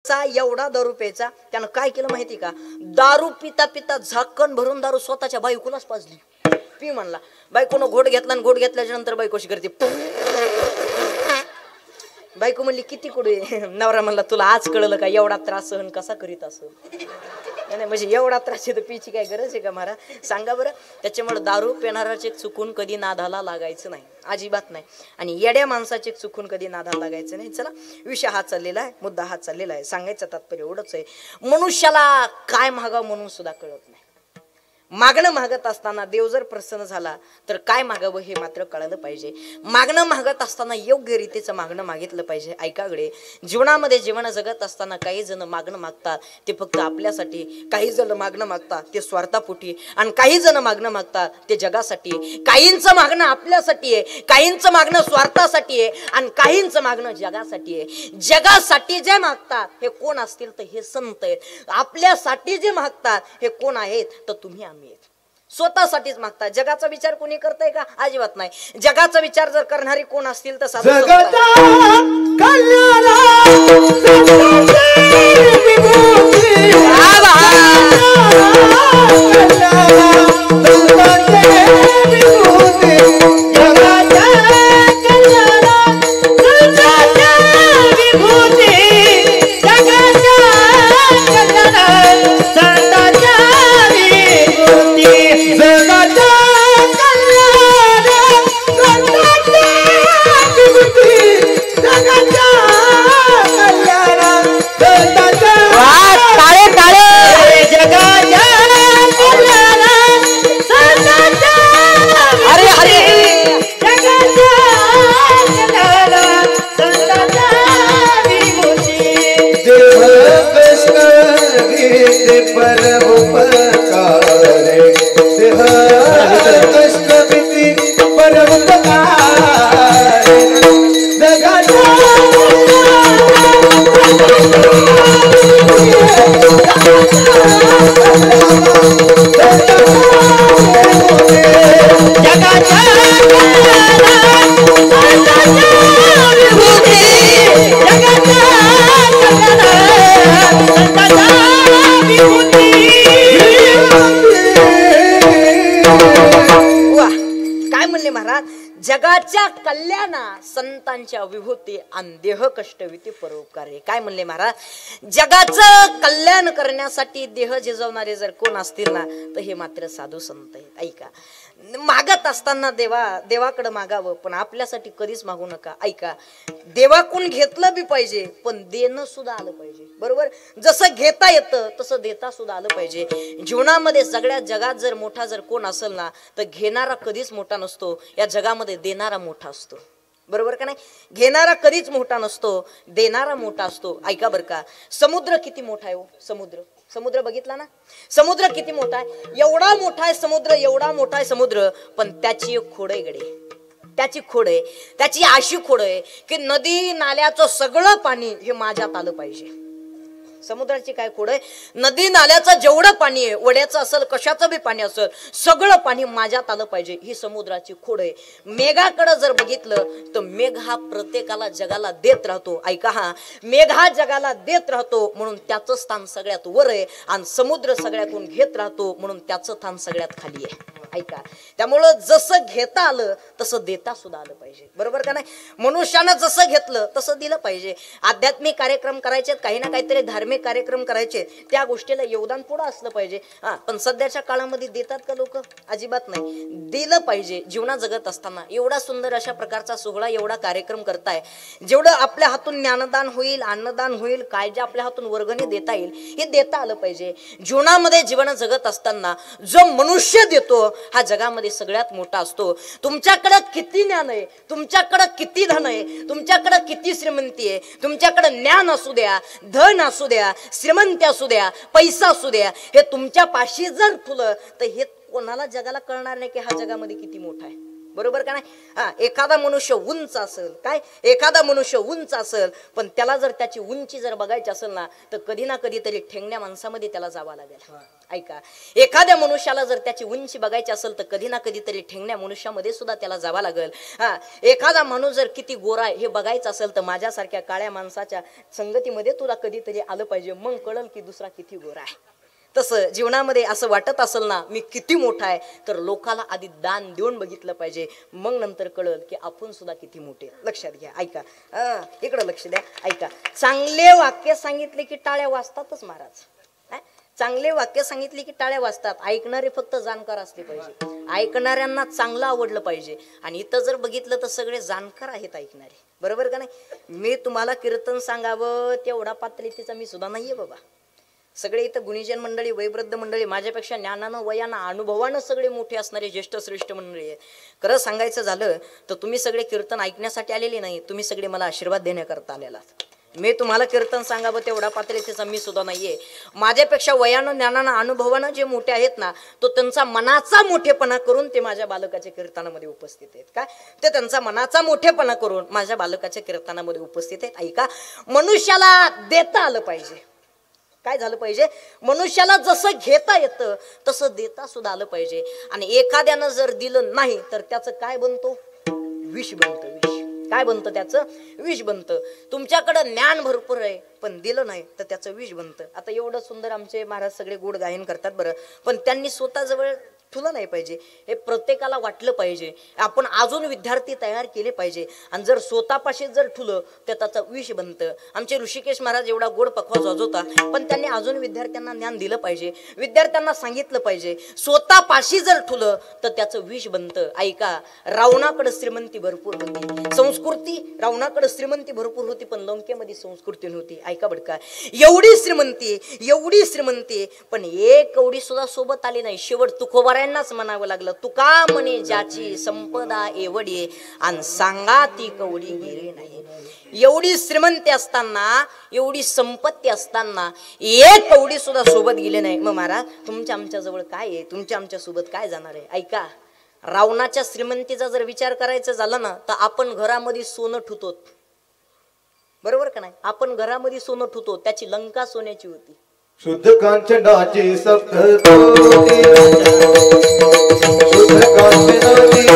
एवढा दारू प्यायचा, त्यानं काय केलं माहिती का? दारू पिता पिता झाकण भरून दारू स्वतःच्या बायकोलाच पाजली. पी म्हणला, बायकोनं घोट घेतला आणि घोट घेतल्याच्या नंतर बायको अशी करते. बायको म्हणली किती कुठे? नवरा म्हणला तुला आज कळलं का एवढा त्रास सहन कसा करीत असं? नाही म्हणजे एवढा त्रास आहे तर पिची काय गरज आहे का महाराज? सांगा बरं. त्याच्यामुळे दारू पिणाराचे चुकून कधी नादाला लागायचं नाही, अजिबात नाही. आणि येड्या माणसाचे चुकून कधी नादाला लागायचं नाही. चला, विषय हा चाललेला आहे, मुद्दा हा चाललेला आहे. सांगायचं तात्पर्य एवढंच आहे, मनुष्याला काय मागावं म्हणून सुद्धा कळत नाही. मागणं मागत असताना देव जर प्रसन्न झाला तर काय मागावं हे मात्र कळलं पाहिजे. मागणं मागत असताना योग्य रीतीचं मागणं मागितलं पाहिजे. ऐकागडे, जीवनामध्ये जीवन जगत असताना काही जण मागणं मागतात ते फक्त आपल्यासाठी, काही जण मागणं मागतात ते स्वार्थापोटी, आणि काही जण मागणं मागतात ते जगासाठी. काहींचं मागणं आपल्यासाठी आहे, काहींचं मागणं स्वार्थासाठी आहे, आणि काहींचं मागणं जगासाठी आहे. जगासाठी जे मागतात हे कोण असतील तर हे संत आहेत. आपल्यासाठी जे मागतात हे कोण आहेत तर तुम्ही आम्ही. स्वतःसाठीच मागतात. जगाचा विचार कोणी करतंय का? अजिबात नाही. जगाचा विचार जर करणारी कोण असतील तर जगाच्या कल्याणा संतांच्या विभूती आणि देह कष्टविती परोपकारे. काय म्हणले महाराज? जगाचं कल्याण करण्यासाठी देह झिजवणारे जर कोण असतील ना तर हे मात्र साधू संत आहेत. ऐका, मागत असताना देवाकडे मागावं, पण आपल्यासाठी कधीच मागू नका. ऐका, देवाकडून घेतलं बी पाहिजे पण देणं सुद्धा आलं पाहिजे. बरोबर, जसं घेता येतं तसं देता सुद्धा आलं पाहिजे. जीवनामध्ये सगळ्या जगात जर मोठा जर कोण असेल ना तर घेणारा कधीच मोठा नसतो, या जगामध्ये देणारा मोठा असतो. बरोबर का नाही? घेणारा कधीच मोठा नसतो, देणारा मोठा असतो. ऐका बरं का, समुद्र किती मोठा आहे हो? समुद्र बघितला ना? समुद्र किती मोठा आहे? एवढा मोठा आहे समुद्र, एवढा मोठा आहे समुद्र, पण त्याची एक खोड आहे गडे. त्याची खोड आहे, त्याची अशी खोड आहे की नदी नाल्याचं सगळं पाणी हे माझ्यात आलं पाहिजे. समुद्राची काय खोड आहे? नदी नाल्याचं जेवढं पाणी आहे, वड्याचं असेल कशाचं बी पाणी असेल, सगळं पाणी माझ्यात आलं पाहिजे, ही समुद्राची खोड आहे. मेघाकडे जर बघितलं तर मेघ हा प्रत्येकाला जगाला देत राहतो. ऐका, हा मेघ हा जगाला देत राहतो म्हणून त्याचं स्थान सगळ्यात वर आहे, आणि समुद्र सगळ्यातून घेत राहतो म्हणून त्याचं स्थान सगळ्यात खाली आहे. ऐका, त्यामुळं जसं घेता आलं तसं देता सुद्धा आलं पाहिजे. बरोबर का नाही? मनुष्यानं जसं घेतलं तसं दिलं पाहिजे. आध्यात्मिक कार्यक्रम करायचे, काही ना काहीतरी धार्मिक कार्यक्रम करायचे, त्या गोष्टीला योगदान पुढं असलं पाहिजे. पण सध्याच्या काळामध्ये देतात का लोक? अजिबात नाही. दिलं पाहिजे. जीवनात जगत असताना एवढा सुंदर अशा प्रकारचा सोहळा, एवढा कार्यक्रम करताय, जेवढं आपल्या हातून ज्ञानदान होईल, अन्नदान होईल, काय जे आपल्या हातून वर्गणी देता येईल हे देता आलं पाहिजे. जीवनामध्ये जीवन जगत असताना जो मनुष्य देतो हा जगामध्ये सगळ्यात मोठा असतो. तुमच्याकडे किती ज्ञान आहे, तुमच्याकडे किती धन आहे, तुमच्याकडे किती श्रीमंती आहे, तुमच्याकडे ज्ञान असू द्या, धन असू द्या, श्रीमंती असू द्या, पैसा असू द्या, हे तुमच्या पाशी जर फुलं तर हे कोणाला जगाला कळणार नाही की हा जगामध्ये किती मोठा आहे. बरोबर का नाही? हा, एखादा मनुष्य उंच असेल, काय एखादा मनुष्य उंच असेल, पण त्याला जर त्याची उंची जर बघायची असेल ना, तर कधी ना कधी तरी ठेंगण्या माणसामध्ये त्याला जावं लागेल. ऐका, एखाद्या मनुष्याला जर त्याची उंची बघायची असेल तर कधी ना कधी तरी ठेंगण्या मनुष्यामध्ये सुद्धा त्याला जावं लागेल. हा, एखादा माणूस जर किती गोरा आहे हे बघायचं असेल तर माझ्यासारख्या काळ्या माणसाच्या संगतीमध्ये तुला कधीतरी आलं पाहिजे, मग कळल की दुसरा किती गोरा आहे. तसं जीवनामध्ये असं वाटत असेल ना मी किती मोठा आहे, तर लोकाला आधी दान देऊन बघितलं पाहिजे, मग नंतर कळल की आपण सुद्धा किती मोठे. लक्षात घ्या. ऐका, इकडं लक्ष द्या. ऐका, चांगले वाक्य सांगितले की टाळ्या वाजतातच महाराज. चांगले वाक्य सांगितले की टाळ्या वाजतात. ऐकणारे फक्त जाणकार असले पाहिजे, ऐकणाऱ्यांना चांगलं आवडलं पाहिजे. आणि इथं जर बघितलं तर सगळे जाणकार आहेत ऐकणारे, बरोबर का नाही? मी तुम्हाला कीर्तन सांगावं तेवढा पातळीचा मी सुद्धा नाहीये बाबा. सगळे इथं गुणीजन मंडळी, वयोवृद्ध मंडळी, माझ्यापेक्षा ज्ञानानं वयानं अनुभवानं सगळे मोठे असणारे ज्येष्ठ श्रेष्ठ मंडळी आहे. खरं सांगायचं झालं तर तुम्ही सगळे कीर्तन ऐकण्यासाठी आलेले नाही, तुम्ही सगळे मला आशीर्वाद देण्याकरता आलेला. मी तुम्हाला कीर्तन सांगावं तेवढा पातळीचा मी सुद्धा नाहीये. माझ्यापेक्षा वयानं ज्ञानानं अनुभवानं जे मोठे आहेत ना, तो त्यांचा मनाचा मोठेपणा करून ते माझ्या बालकाच्या कीर्तनामध्ये उपस्थित आहेत. काय ते त्यांचा मनाचा मोठेपणा करून माझ्या बालकाच्या कीर्तनामध्ये उपस्थित आहेत. ऐका, मनुष्याला देता आलं पाहिजे. काय झालं पाहिजे? मनुष्याला जसं घेता येतं तसं देता सुद्धा आलं पाहिजे. आणि एखाद्यानं जर दिलं नाही तर त्याचं काय बनतो? विष बनतं. विष काय बनतं? त्याचं विष बनतं. तुमच्याकडं ज्ञान भरपूर आहे पण दिलं नाही तर त्याचं विष बनतं. आता एवढं सुंदर आमचे महाराज सगळे गोड गायन करतात बरं, पण त्यांनी स्वतःजवळ ठुलं नाही पाहिजे, हे प्रत्येकाला वाटलं पाहिजे. आपण अजून विद्यार्थी तयार केले पाहिजे. आणि जर स्वतःपाशी जर ठुलं तर त्याचं विष बनतं. आमचे ऋषिकेश महाराज एवढा गोड पखवाज वाजवता, पण त्यांनी अजून विद्यार्थ्यांना ज्ञान दिलं पाहिजे, विद्यार्थ्यांना सांगितलं पाहिजे. स्वतःपाशी जर ठुलं तर त्याचं विष बनतं. ऐका, रावणाकडे श्रीमंती भरपूर होती, संस्कृती रावणाकडे श्रीमंती भरपूर होती, पण लंकेमध्ये संस्कृती नव्हती. ऐका बडका, एवढी श्रीमंती पण एक कवडी सुद्धा सोबत आली नाही. शेवट तुकोबारायांनाच म्हणावं लागलं, तुका म्हणे ज्याची संपदा एवढी आणि सांगा ती कवडी गेली नाही. एवढी श्रीमंती असताना, एवढी संपत्ती असताना एक कवडी सुद्धा सोबत गेले नाही. मग महाराज तुमच्या आमच्या जवळ काय आहे? तुमच्या आमच्या सोबत काय जाणार आहे? ऐका, रावणाच्या श्रीमंतीचा जर विचार करायचा झाला ना तर आपण घरामध्ये सोनं ठुतो, बरोबर का नाही? आपण घरामध्ये सोनं ठुतो, त्याची लंका सोन्याची होती. शुद्ध कांचनाची सप्तकोटी, शुद्ध कांचनाची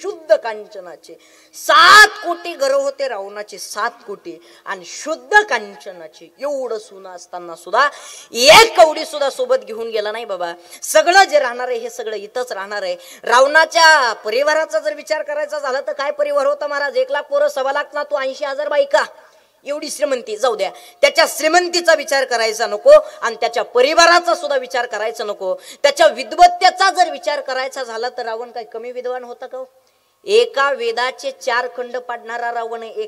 शुद्ध कांचनाचे 7 कोटी गर्व होते रावणाचे, 7 कोटी आणि शुद्ध कांचनाचे. एवढं सोनं असताना सुद्धा एक कवडी सुद्धा सोबत घेऊन गेला नाही बाबा. सगळं जे राहणार आहे हे सगळं इथंच राहणार आहे. रावणाच्या परिवाराचा जर विचार करायचा झाला तर काय परिवार होता महाराज? 1 लाख पोरं, 1.25 लाख ना, तो 80,000 बायका, एवढी श्रीमंती. जाऊ द्या, त्याच्या श्रीमंतीचा विचार करायचा नको आणि त्याच्या परिवाराचा सुद्धा विचार करायचा नको. त्याच्या विद्वत्तेचा जर विचार करायचा झाला तर रावण काय कमी विद्वान होता का? एका वेदाचे 4 खंड पाडणारा रावण आहे.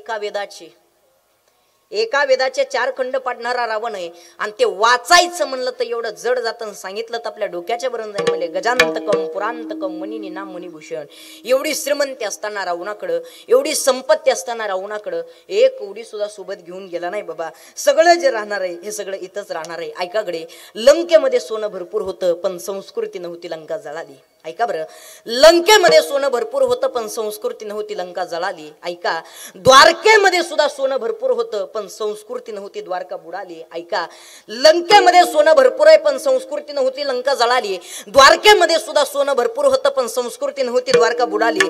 एका वेदाचे 4 खंड पाडणारा रावण आहे. आणि ते वाचायचं म्हणलं तर एवढं जड जातं. सांगितलं तर आपल्या डोक्याच्या बरोबर जाईल. म्हणजे गजानंतकम पुरांतकम मणिनी नाम मणिभूषण. एवढी श्रीमंती असताना रावणाकडं, एवढी संपत्ती असताना रावणाकडं एक कवडी सुद्धा सोबत घेऊन गेला नाही बाबा. सगळं जे राहणार आहे हे सगळं इथंच राहणार आहे. ऐकाकडे, लंकेमध्ये सोनं भरपूर होतं पण संस्कृती नव्हती, लंका जळाली. ऐका बरं, लंकेमध्ये सोनं भरपूर होतं पण संस्कृती नव्हती, लंका जळाली. ऐका, द्वारकेमध्ये सुद्धा सोनं भरपूर होतं पण संस्कृती नव्हती, द्वारका बुडाली. ऐका, लंकेमध्ये सोनं भरपूर आहे पण संस्कृती नव्हती, लंका जळाली. द्वारकेमध्ये सुद्धा सोनं भरपूर होतं पण संस्कृती नव्हती, द्वारका बुडाली.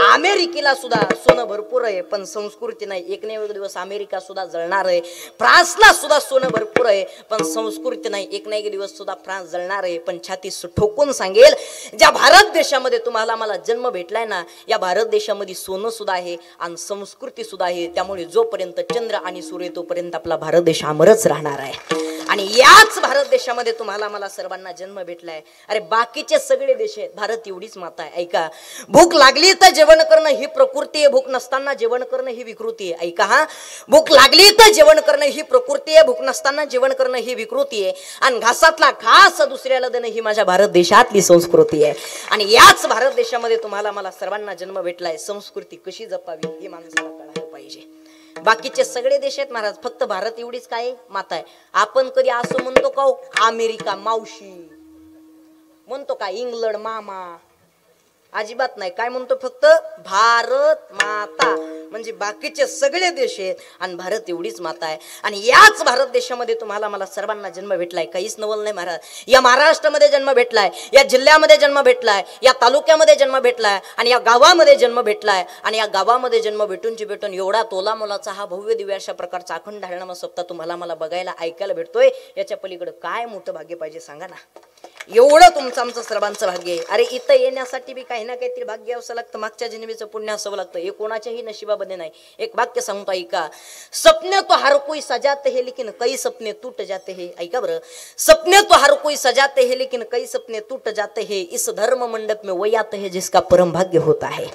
अमेरिकेला सुद्धा सोनं भरपूर आहे पण संस्कृती नाही, एक ना एक दिवस अमेरिका सुद्धा जळणार आहे. फ्रान्सला सुद्धा सोनं भरपूर आहे पण संस्कृती नाही, एक ना एक दिवस सुद्धा फ्रान्स जळणार आहे. पण छाती ठोकून सांगेल, ज्या भारत देशामध्ये तुम्हाला मला जन्म भेटलाय ना, या भारत देशामध्ये सोनं सुद्धा आहे आणि संस्कृती सुद्धा आहे. त्यामुळे जोपर्यंत चंद्र आणि सूर्य तोपर्यंत आपला भारत देश अमरच राहणार आहे. आणि याच भारत देशामध्ये तुम्हाला मला सर्वांना जन्म भेटलाय. अरे बाकीचे सगळे देश आहेत, भारत एवढीच माता आहे. ऐका, भूक लागली तर जेवण करणं ही प्रकृती आहे, भूक नसताना जेवण करणं ही विकृती आहे. ऐका, हा, भूक लागली तर जेवण करणं ही प्रकृती आहे, भूक नसताना जेवण करणं ही विकृती आहे. आणि घासातला घास दुसऱ्याला देणं ही माझ्या भारत देशातली संस्कृती आहे. आणि याच भारत देशामध्ये तुम्हाला मला सर्वांना जन्म भेटलाय. संस्कृती कशी जपावी हे माणसाला कळायला पाहिजे. बाकीचे सगळे देश आहेत महाराज, फक्त भारत एवढीच काय माता आहे. आपण कधी असं म्हणतो का, अमेरिका मावशी म्हणतो का, इंग्लंड मामा? अजिबात नाही. काय म्हणतो, फक्त भारत माता. म्हणजे बाकीचे सगळे देश आहेत आणि भारत एवढीच माता आहे. आणि याच भारत देशामध्ये तुम्हाला मला सर्वांना जन्म भेटलाय. काहीच नवल नाही महाराज. या महाराष्ट्रामध्ये जन्म भेटलाय, या जिल्ह्यामध्ये जन्म भेटलाय, या तालुक्यामध्ये जन्म भेटलाय आणि या गावामध्ये जन्म भेटलाय. आणि या गावामध्ये जन्म भेटून एवढा तोला मोलाचा हा भव्य दिव्य अशा प्रकारचा अखंड हरिनाम सप्ताह तुम्हाला मला बघायला ऐकायला भेटतोय. याच्या पलीकडे काय मोठं भाग्य पाहिजे सांगा ना. एवढं तुमचं आमचं सर्वांचं भाग्य आहे. अरे इथं येण्यासाठी बी काही ना काहीतरी भाग्य असावं लागतं, मागच्या जन्मीचं पुण्य असावं लागतं. हे कोणाच्याही नशिबामध्ये नाही. एक वाक्य सांगतो ऐका, सपने तो हर कोई सजाते हैं लेकिन कई सपने टूट जाते हैं. ऐका बरं, सपने तो हर कोई सजाते हैं लेकिन कई सपने टूट जाते हैं. इस धर्म मंडप में वही आते हैं जिसका परम भाग्य होता है.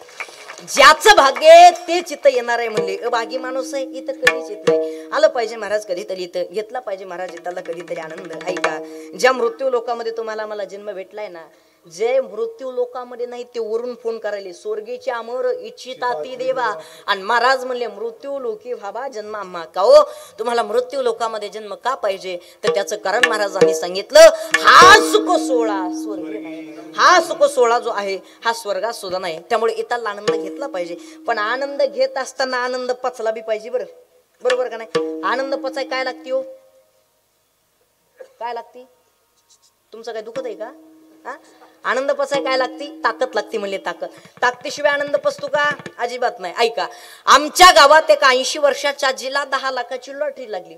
ज्याचं भाग्य तेच इथं येणार आहे. म्हणले अभागी माणूस आहे इथं कधीच येत नाही. आलं पाहिजे महाराज कधीतरी, इथं घेतला पाहिजे महाराज इथला कधीतरी आनंद. ऐका, ज्या मृत्यू लोकांमध्ये तुम्हाला मला जन्म भेटलाय ना, जे मृत्यू लोकांमध्ये नाही ते वरून फोन करायले, स्वर्गीचे अमर इच्छिता ती देवा. आणि महाराज म्हणले मृत्यू लोकी व्हावा जन्म आम्हा. का हो, तुम्हाला मृत्यू लोकांमध्ये जन्म का पाहिजे? तर त्याचं कारण महाराजांनी सांगितलं, हा सुख सोहळा स्वर्ग नाही, हा सुख सोहळा जो आहे हा स्वर्गात सुद्धा नाही. त्यामुळे इथला आनंद घेतला पाहिजे. पण आनंद घेत असताना आनंद पचला बी पाहिजे. बरोबर का नाही? आनंद पचाय काय लागते हो? काय लागते? तुमचं काय दुखत आहे का? हा, आनंद पचाय काय लागते? ताकद लागते. म्हणले ताकद. ताकदीशिवाय आनंद पसतो का? अजिबात नाही. ऐका, आमच्या गावात एक 80 वर्षाच्या आजीला 10 लाखाची लॉटरी लागली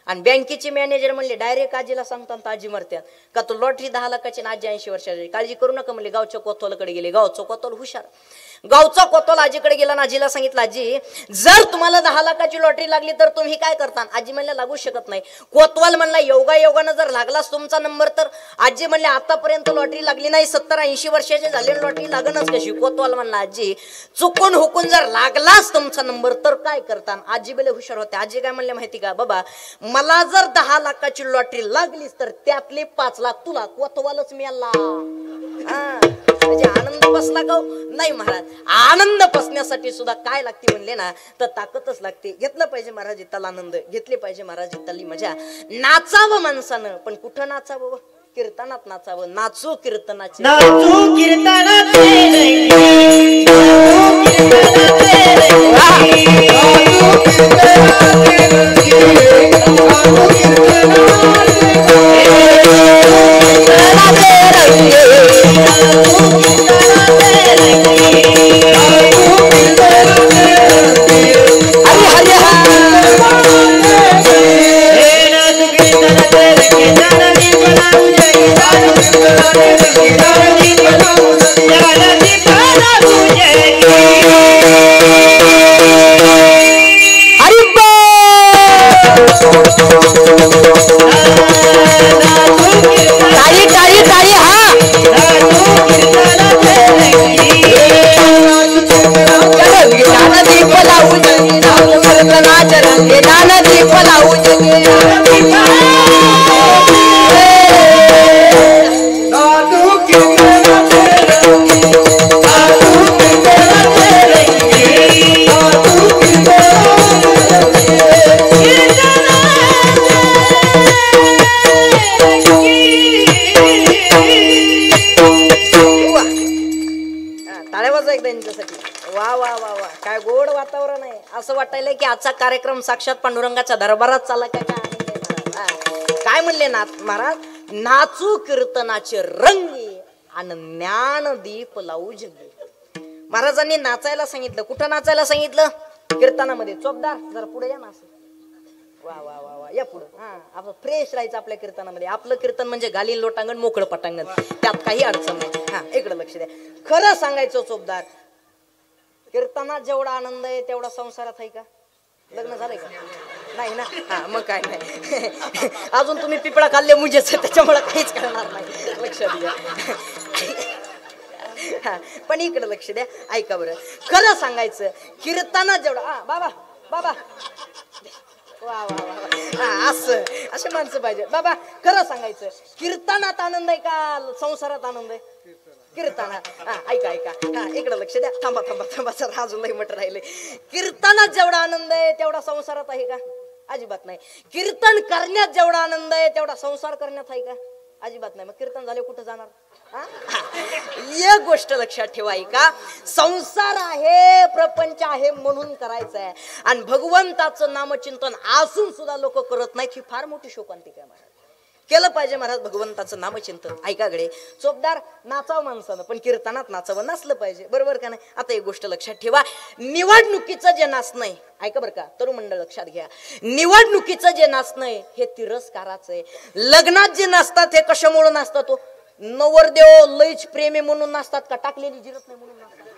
आणि बँकेचे मॅनेजर म्हणले डायरेक्ट आजीला सांगतात आजी मरत्यात का, तो लॉटरी 10 लाखाची आणि आजी 80 वर्षाची, काळजी करू नका म्हणले. गावच्या कोतवालाकडे गेले. गावचं कोतवाल हुशार, गावचा कोतवाल आजीकडे गेला ना, आजीला सांगितलं आजी जर तुम्हाला 10 लाखाची लॉटरी लागली तर तुम्ही काय करता? आजी म्हणल्या लागू शकत नाही. कोतवाल म्हणला योगायोगानं जर लागलाच तुमचा नंबर तर? आजी म्हणले आतापर्यंत लॉटरी लागली नाही, 70-80 वर्षाचे झाले लॉटरी लागणच कशी? कोतवाल म्हणला आजी चुकून हुकून जर लागलाच तुमचा नंबर तर काय करता? आजी बेले हुशार होते. आजी काय म्हणले माहिती का, बाबा मला जर 10 लाखाची लॉटरी लागलीच तर त्यातले 5 लाख तुला. कोतवालच मिळाला. म्हणजे आनंद बसला का? नाही महाराज, आनंद बसण्यासाठी सुद्धा काय लागते म्हणले ना, तर ताकदच लागते. घेतलं पाहिजे महाराज इथला आनंद, घेतले पाहिजे महाराज इथली मजा. नाचावं माणसानं, पण कुठं नाचावं? कीर्तनात नाचावं. नाचू कीर्तनाचे, नाचू कीर्तनाचे नाचू कीर्तनाचे काय गोड वातावरण आहे. असं वाटायलंय की आजचा कार्यक्रम साक्षात पांडुरंगाच्या दरबारात चालला काय. काय म्हणले नाथ महाराज, नाचू कीर्तनाचे रंगी आणि ज्ञानदीप लावू जगी. महाराजांनी नाचायला सांगितलं. कुठं नाचायला सांगितलं? कीर्तनामध्ये. चोपदार जरा पुढे या ना. असं वा वा वा वा, या पुढं. हा, आपलं फ्रेश राहायचं आपल्या कीर्तनामध्ये. आपलं कीर्तन म्हणजे गाली लोटांगण मोकळं पटांगण, त्यात काही अडचण नाही. हा, इकडे लक्ष द्या. खरं सांगायचं चोपदार, कीर्तनात जेवढा आनंद आहे तेवढा संसारात आहे का? लग्न झालंय का? नाही ना. हा, मग काय नाही. अजून तुम्ही पिपळा खाल्ले मुजेच, त्याच्यामुळे काहीच करणार नाही. लक्षात द्या. हा, पण इकडे लक्ष द्या. ऐका बरं, खरं सांगायचं कीर्तनात जेवढा बाबा बाबा वा वा वा, असं असे माणसं पाहिजे. बाबा खरं सांगायचं, कीर्तनात आनंद आहे का संसारात आनंद आहे? कीर्तनात. हा, ऐका ऐका. हा, इकडे लक्ष द्या. थांबा थांबा थांबा सर, अजून लई म्हट राहिले. कीर्तनात जेवढा आनंद आहे तेवढा संसारात आहे का? अजिबात नाही. कीर्तन करण्यात जेवढा आनंद आहे तेवढा संसार करण्यात आहे का? अजिबात नाही. मग कीर्तन झाले कुठं जाणार? एक गोष्ट लक्षात ठेवा का, संसार आहे, प्रपंच आहे म्हणून करायचं आहे. आणि भगवंताचं नामचिंतन असून सुद्धा लोक करत नाहीत, ही फार मोठी शोकांतिका आहे महाराज. केलं पाहिजे महाराज भगवंताचं नामचिंतन. ऐकाकडे चोपदार, नाचावं माणसानं पण कीर्तनात नाचावं, नाचलं पाहिजे. बरोबर का नाही? आता एक गोष्ट लक्षात ठेवा, निवडणुकीचं जे नाचणं आहे, ऐका बरं का तरुण मंडळ लक्षात घ्या, निवडणुकीचं जे नाचणं आहे हे तिरस्काराचं आहे. लग्नात जे नाचतात हे कशामुळे नाचतात? तो नवरदेव लईच प्रेमी म्हणून नाचतात का? टाकलेली जिरत नाही म्हणून नाचतात?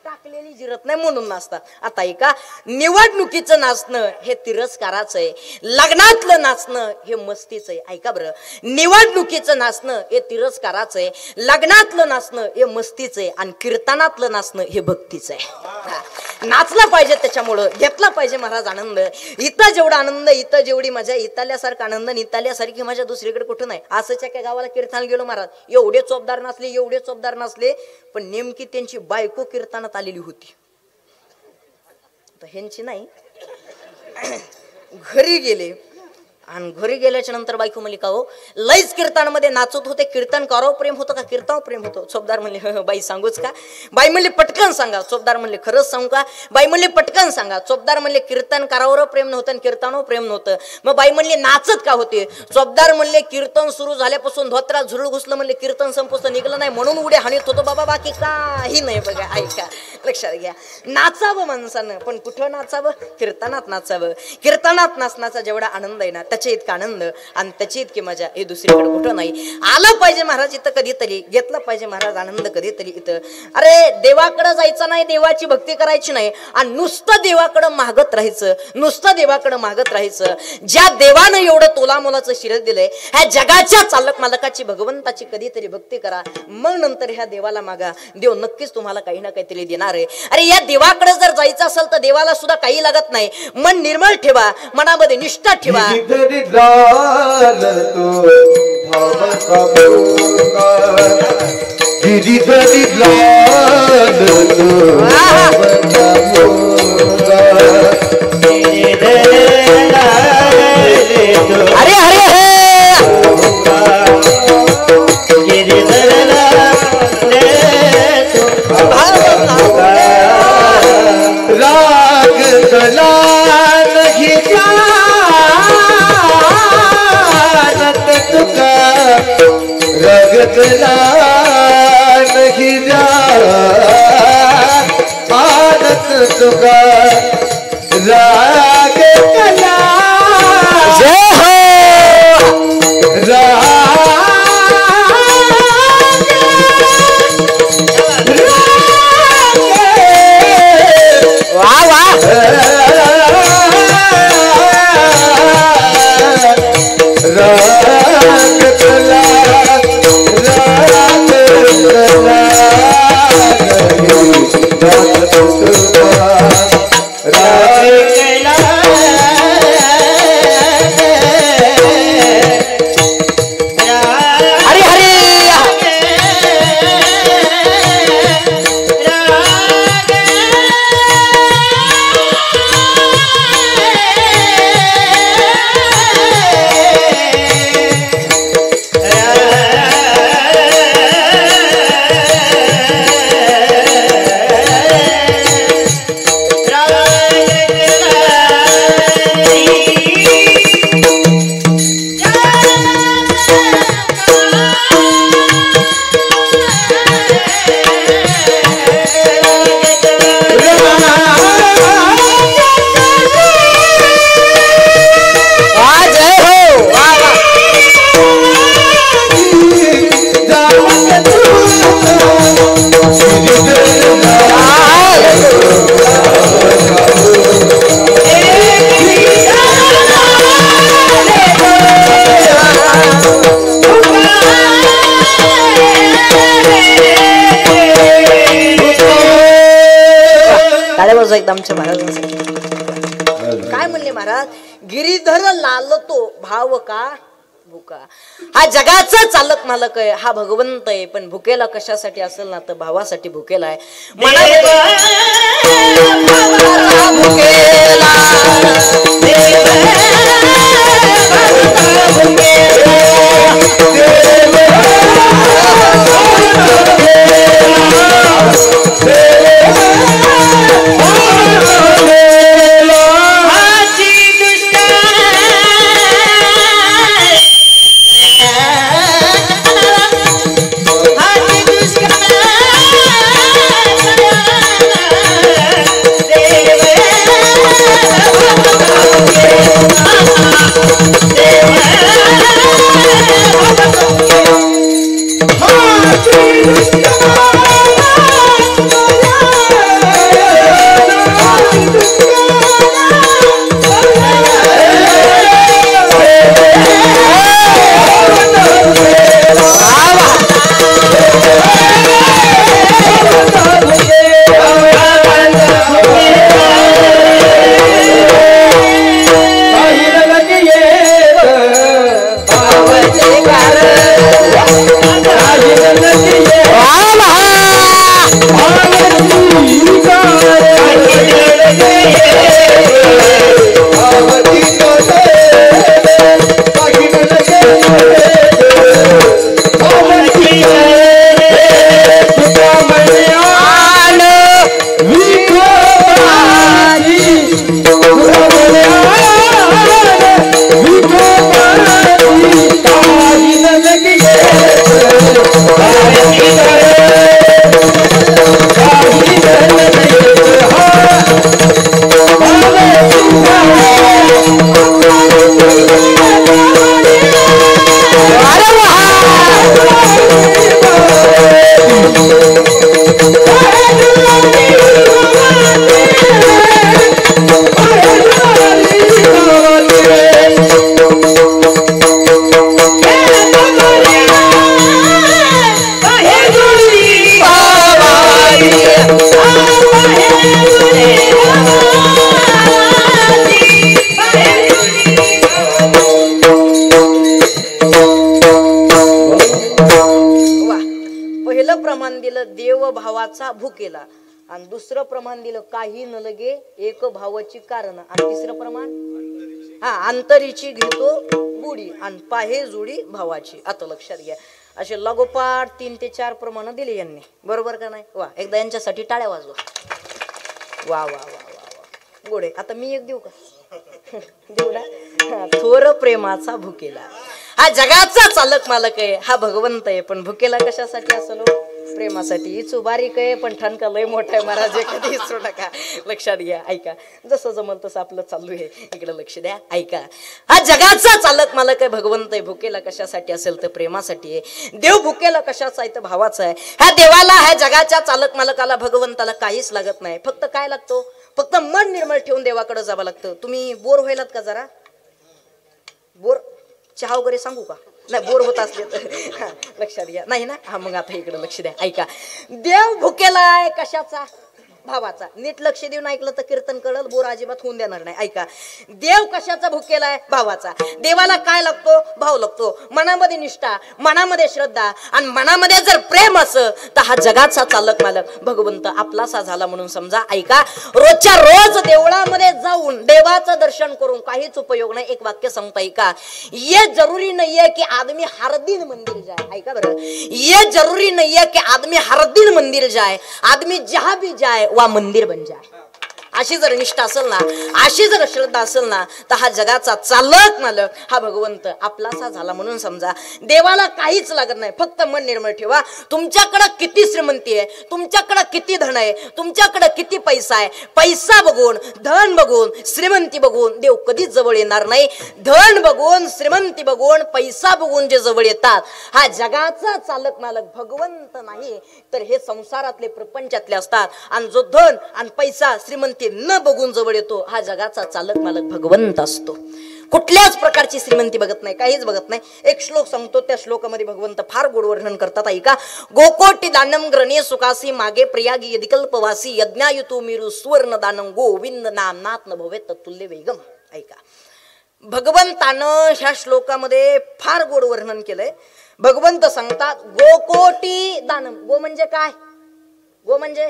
टाकलेली जिरत नाही म्हणून नाचतात. आता ऐका, निवडणुकीचं नाचणं हे तिरस्काराचं आहे, लग्नातलं नाचणं हे मस्तीचं आहे. ऐका बरं, निवडणुकीचं नाचणं हे तिरस्काराचं आहे, लग्नातलं नाचणं हे मस्तीचं आहे, आणि कीर्तनातलं नाचणं हे भक्तीचं आहे. नाचला पाहिजे, त्याच्यामुळं घेतला पाहिजे महाराज आनंद. इथं जेवढा आनंद, इथं जेवढी मजा, इथल्यासारखा आनंद, इथल्यासारखी मजा दुसरीकडे कुठं नाही. असंच्या काय गावाला कीर्तन गेलो महाराज, एवढे चोपदार नाचले, एवढे चोपदार नाचले, पण नेमकी त्यांची बायको कीर्तनात आलेली होती. ह्यांची नाही. घरी गेले आणि घरी गेल्याच्या नंतर बायको म्हणली, का हो लईच कीर्तनामध्ये नाचत होते, कीर्तन करावं प्रेम होतं का कीर्तन प्रेम होतं? चोपदार म्हणले, बाई सांगूच का? बाई म्हणले पटकन सांगा. चोपदार म्हणले खरंच सांगू का? बाई म्हणले पटकन सांगा. चोपदार म्हणले कीर्तन करावर प्रेम नव्हतं आणि कीर्तनावर प्रेम नव्हतं. मग बाई म्हणले नाचत का होते? चोपदार म्हणले कीर्तन सुरू झाल्यापासून धोत्रा झुरळ घुसलं, म्हणले कीर्तन संपुस्त निघलं नाही म्हणून उड्या हाणीत होतो बाबा, बाकी काही नाही. बघा ऐका, लक्षात घ्या. नाचावं माणसानं, पण कुठं नाचावं? कीर्तनात नाचावं. कीर्तनात नाचण्याचा जेवढा आनंद आहे ना, त्याच्या इतका आनंद आणि त्याची इतकी मजा हे दुसरीकडे कुठं नाही. आलं पाहिजे महाराज इथं कधीतरी, घेतलं पाहिजे महाराज आनंद कधीतरी इथं. अरे देवाकडे जायचं नाही, देवाची भक्ती करायची नाही, आणि नुसतं देवाकडं मागत राहायचं, नुसतं देवाकडं मागत राहायचं. ज्या देवानं एवढं तोला मोलाचं शिरत दिलंय, ह्या जगाच्या चालक मालकाची, भगवंताची कधीतरी भक्ती करा, मग नंतर ह्या देवाला मागा. देव नक्कीच तुम्हाला काही ना काहीतरी देणार आहे. अरे या देवाकडे जर जायचं असेल तर देवाला सुद्धा काही लागत नाही. मन निर्मळ ठेवा, मनामध्ये निष्ठा ठेवा. अरे अरे राग गला नहीं जानत तुका, राग गला नहीं जानत तुका, राग गला जय हो राग एकदा आमच्या महाराजांसाठी. काय म्हणले महाराज? गिरीधर लालतो भाव का भुका. हा जगाचा चालक मालक आहे, हा भगवंत आहे, पण भुकेला कशासाठी असेल ना तर भावासाठी भुकेला आहे. भुकेला आणि दुसरं प्रमाण दिलं काही न लगे एक भावाची कारण आणि तिसरं प्रमाण अंतरीची घेतो बुडी आणि पाहे जोडी भावाची. आता लक्षात घ्या असे लगोपाठ 3 ते 4 प्रमाण दिले यांनी, बरोबर का नाही? वा एकदा यांच्यासाठी टाळ्या वाजवा. वा वा वा वा वा गोडे. आता मी एक देऊ का? देऊ ना. थोर प्रेमाचा भुकेला. हा जगाचा चालक मालक आहे, हा भगवंत आहे, पण भुकेला कशासाठी असलो? प्रेमासाठी. इचू बारीक आहे पण ठणका लय मोठा आहे महाराज, कधी विसरू नका. लक्षात घ्या, ऐका. जसं जमल तसं आपलं चालू आहे, इकडे लक्ष द्या, ऐका. हा जगाचा चालक मालक आहे, भगवंत आहे. भुकेला कशासाठी असेल तर प्रेमासाठी आहे. देव भुकेला कशाचा आहे तर भावाचा आहे. ह्या देवाला, ह्या जगाच्या चालक मालकाला, भगवंताला काहीच लागत नाही. फक्त काय लागतो? फक्त मन निर्मळ ठेवून देवाकडे जावं लागतं. तुम्ही बोर व्हायलात का? जरा बोर चहा वगैरे सांगू का? नाही बोर होत असले तर लक्षात घ्या. नाही ना? हा मग आता इकडे लक्ष द्या, ऐका. देव भुकेलाय कशाचा? भावाचा. नीट लक्ष देऊन ऐकलं तर कीर्तन कळल, बोर अजिबात होऊन देणार नाही. ऐका. देव कशाचा भुकेलाय? भावाचा. देवाला काय लागतो? भाव लागतो. मनामध्ये निष्ठा, मनामध्ये श्रद्धा आणि मनामध्ये जर प्रेम असं तर हा जगाचा चालक मालक भगवंत आपलासा झाला म्हणून समजा. ऐका. रोजच्या रोज देवळामध्ये जाऊन देवाचं दर्शन करून काहीच उपयोग नाही. एक वाक्य सांगता ऐका. ये जरुरी नाहीये की आदमी हर दिन मंदिर जाए. ऐका बरं. ये जरुरी नाहीये की आदमी हर दिन मंदिर जाए, आदमी जहां भी जाए वा मंदिर बन जाए. अशी जर निष्ठा असेल ना, अशी जर श्रद्धा असेल ना तर हा जगाचा चालक मालक हा भगवंत आपलासा झाला म्हणून समजा. देवाला काहीच लागत नाही. फक्त मन निर्मळ ठेवा. तुमच्याकडे किती श्रीमंती आहे, तुमच्याकडे किती धन आहे, तुमच्याकडे किती पैसा आहे, पैसा बघून, धन बघून, श्रीमंती बघून देव कधीच जवळ येणार नाही. धन बघून, श्रीमंती बघून, पैसा बघून जे जवळ येतात हा जगाचा चालक मालक भगवंत नाही तर हे संसारातले प्रपंचातले असतात. आणि जो धन आणि पैसा श्रीमंती न बघून जवळ येतो हा जगाचा चालक मालक भगवंत असतो. कुठल्याच प्रकारची श्रीमंती बघत नाही, काहीच बघत नाही. एक श्लोक सांगतो, त्या श्लोकामध्ये भगवंत फार गोड वर्णन करतात. ऐका. गोकोटी दानम ग्रणे सुखासी मागे प्रयागी यदिकल्पवासी यज्ञायुतो मिरु सुवर्ण दानम गोविंद नामनाथ न भवे तत्तुल्य वेगम. ऐका. भगवंतानं ह्या श्लोकामध्ये फार गोड वर्णन केलंय. भगवंत सांगतात गोकोटी दानम. गो म्हणजे काय? गो म्हणजे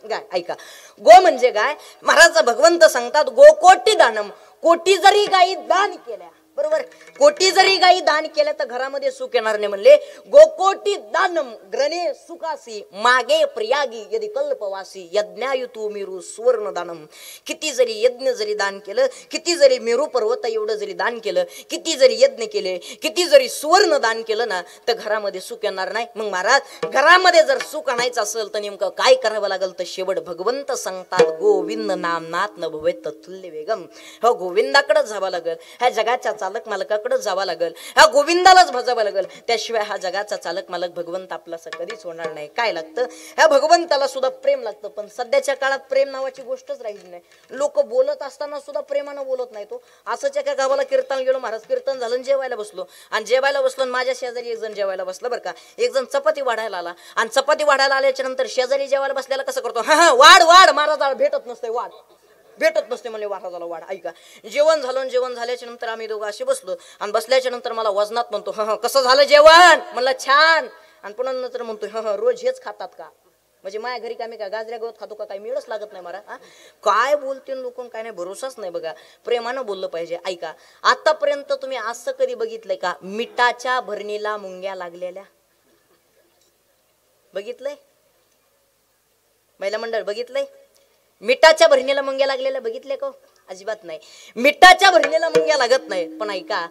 गाय. ऐका. गो म्हणजे गाय. महाराज भगवंत सांगतात गोकोटी दानम. कोटी जरी गायी दान केल्या, बरोबर, कोटी जरी गायी दान केल्या तर घरामध्ये सुख येणार नाही. म्हणले गोकोटी दानम ग्रणे सुखासी मागे प्रयागी यदि कल्पवासी यज्ञायुतो मिरु सुवर्ण दानम. किती जरी यज्ञ जरी दान केलं, किती जरी मेरू पर्वत एवढं जरी दान केलं, किती जरी यज्ञ केले, किती जरी सुवर्ण दान केलं ना, तर घरामध्ये सुख येणार नाही. मग महाराज घरामध्ये जर सुख आणायचं असेल तर नेमकं काय करावं लागेल? तर शेवट भगवंत सांगतात गोविंद नामनाथ न भवे तत्तुल्य वेगम. हो, गोविंदाकडे जावं लागेल. ह्या जगाच्या चालक मालकाकडे जावं लागेल. ह्या गोविंदालाच भजावं लागेल. त्याशिवाय हा जगाचा चालक मालक भगवंत आपला कधीच होणार नाही. काय लागतं? ह्या भगवंताला सुद्धा प्रेम लागतं. पण सध्याच्या काळात प्रेम नावाची गोष्टच राहिली नाही. लोक बोलत असताना सुद्धा प्रेमानं बोलत नाही. तो असंच एका गावाला कीर्तन गेलो, महाराज कीर्तन झालं, जेवायला बसलो. आणि जेवायला बसलो, माझ्या शेजारी एक जण जेवायला बसला, बरं का. एक जण चपाती वाढायला आला. आणि चपाती वाढायला आल्याच्या नंतर शेजारी जेवायला बसल्याला कसं करतो? हा वाढ वाढ. महाराजाला भेटत नसते वाढ, भेटत नसते म्हणजे महाराजाला वाढ. ऐका. जेवण झालं. जेवण झाल्याच्या नंतर आम्ही दोघं असे बसलो. आणि बसल्याच्या नंतर मला वजनात म्हणतो हा कसं झालं जेवण? म्हणलं छान. आणि पुन्हा नंतर म्हणतो हा रोज हेच खातात का? म्हणजे माझ्या घरी काय मी काय गाजऱ्या गवत खातो का? काही मिळच लागत नाही मला. काय बोलते लोक, काय नाही, भरोसाच नाही. बघा, प्रेमानं बोललं पाहिजे. ऐका. आतापर्यंत तुम्ही असं कधी बघितलंय का मिठाच्या भरणीला मुंग्या लागलेल्या? बघितलंय? महिला मंडळ बघितलंय? मिठाच्या भरणीला मुंग्या लागलेल्या बघितले का? अजिबात नाही. मिठाच्या भरणीला मुंग्या लागत नाही. पण ऐका,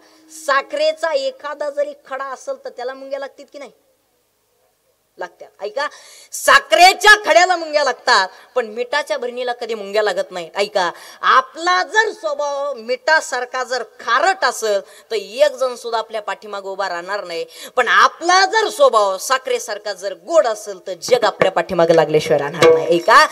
साखरेचा एखादा जरी खडा असेल तर त्याला मुंग्या लागतील की नाही? लागतात. ऐका. साखरेच्या खड्याला मुंग्या लागतात, पण मिठाच्या भरणीला कधी मुंग्या लागत नाही. ऐका. आपला जर स्वभाव मिठासारखा जर खारट असेल तर एक जण सुद्धा आपल्या पाठीमागे उभा राहणार नाही. पण आपला जर स्वभाव साखरेसारखा जर गोड असेल तर जग आपल्या पाठीमागे लागल्याशिवाय राहणार नाही. ऐका.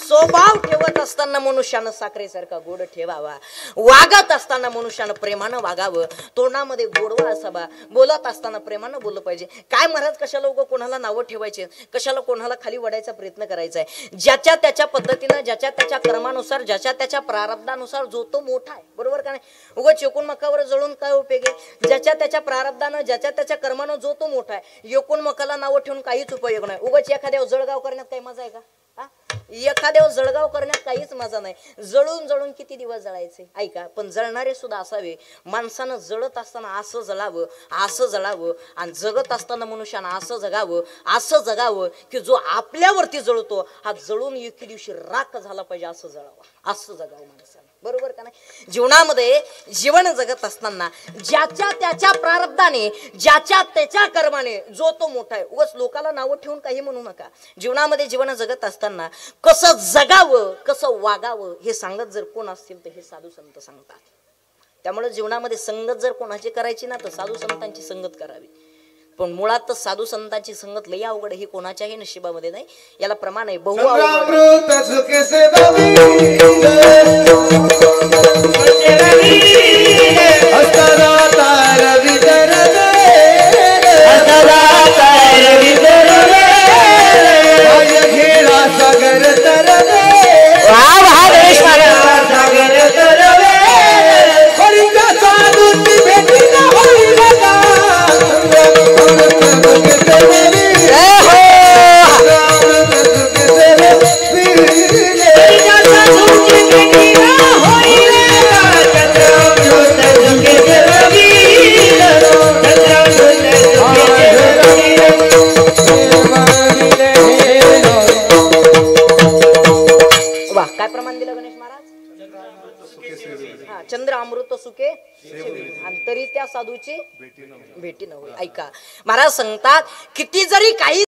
स्वभाव ठेवत असताना मनुष्यानं साखरेसारखा गोड ठेवावा. वागत असताना मनुष्यानं प्रेमानं वागावं. तोंडामध्ये गोडवा असावा. बोलत असताना प्रेमानं बोललं पाहिजे. काय महाराज कशाला उगं कोणाला नावं ठेवायचे, कशाला कोणाला खाली वडायचा प्रयत्न करायचा आहे? ज्याच्या त्याच्या पद्धतीनं, ज्याच्या त्याच्या कर्मानुसार, ज्याच्या त्याच्या प्रारब्धानुसार जो तो मोठा आहे. बरोबर का नाही? उगं चेकून मकावर जळून काय उपयोग आहे? ज्याच्या त्याच्या प्रारब्धानं, ज्याच्या त्याच्या कर्मानं जो तो मोठा आहे. एकूण मकाला नावं ठेवून काहीच उपयोग नाही. उगाच एखाद्यावर जळगाव करण्यात काही मजा आहे का? एखाद्यावर जळगाव करण्यात काहीच मजा नाही. जळून जळून किती दिवस जळायचे? ऐका. पण जळणारे सुद्धा असावे. माणसानं जळत असताना असं जळावं, असं जळावं. आणि जगत असताना मनुष्यानं असं जगावं, असं जगावं की जो आपल्यावरती जळतो हा जळून एके दिवशी राख झाला पाहिजे. असं जळावं, असं जगावं माणसानं. बरोबर का नाही? जीवनामध्ये जीवन जगत असताना ज्याच्या त्याच्या प्रारब्धाने, ज्याच्या त्याच्या कर्माने जो तो मोठा आहे. उगाच लोकाला नावं ठेवून काही म्हणू नका. जीवनामध्ये जीवन जगत असताना कसं जगावं, कसं वागावं हे सांगत जर कोण असतील तर हे साधू संत सांगतात. त्यामुळे जीवनामध्ये संगत जर कोणाची करायची ना तर साधू संतांची संगत करावी. पण मुळात साधू संतांची संगत लई अवघड, ही कोणाच्याही नशिबामध्ये नाही. याला प्रमाण आहे. बहु चंद्र अमृत सुखे आणि तरी त्या साधूची भेटी न होईल. ऐका. महाराज सांगतात किती जरी काही